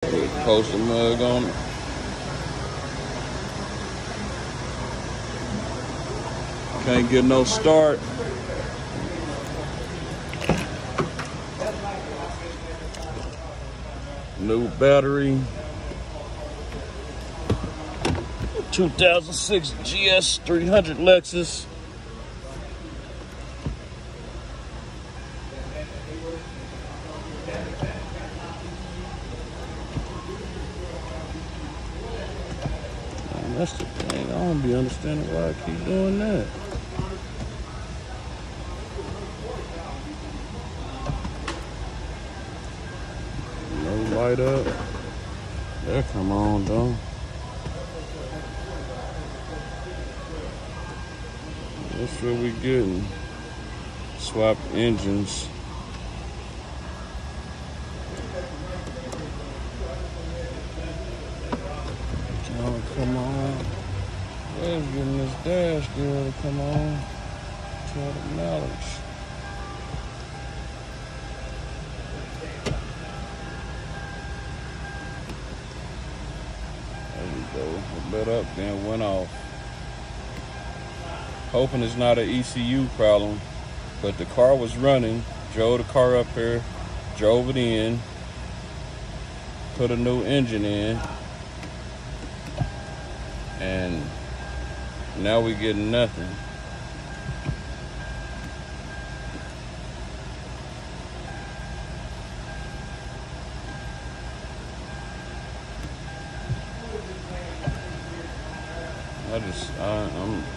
Post a mug on it. Can't get no start. New battery. 2006 GS300 Lexus. Man, that's the thing. I don't be understanding why I keep doing that. No light up. There, come on, though. That's what we getting. Swap engines. Oh, come on. Where's getting this dash girl to come on? Try the knowledge. There we go. It lit up, then went off. Hoping it's not an ECU problem, but the car was running. Drove the car up here, drove it in, put a new engine in, and now we getting nothing.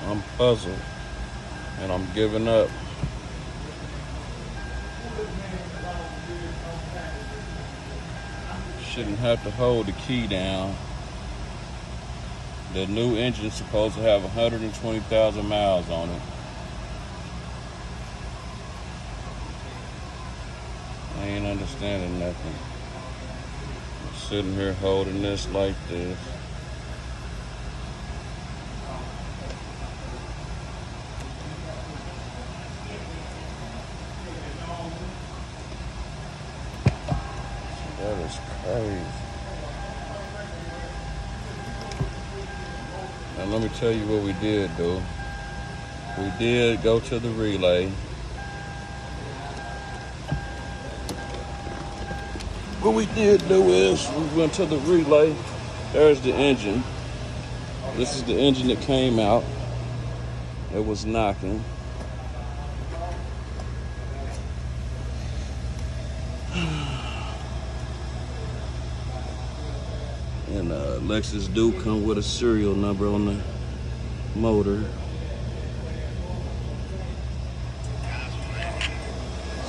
I'm puzzled, and I'm giving up. Shouldn't have to hold the key down. The new engine's supposed to have 120,000 miles on it. I ain't understanding nothing. I'm sitting here holding this like this. That is crazy. Now let me tell you what we did though. We did go to the relay. What we did do is we went to the relay. There's the engine. This is the engine that came out. It was knocking. And Lexus do come with a serial number on the motor.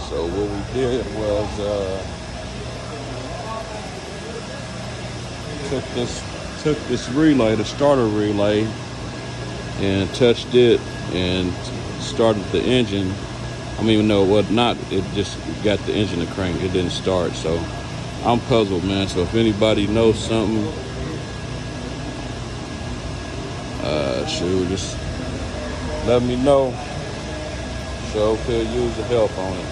So what we did was took this relay, the starter relay, and touched it and started the engine. I mean, no, what not? It just got the engine to crank. It didn't start. So I'm puzzled, man. So if anybody knows something, shoot, just let me know. Sure could use the help on it.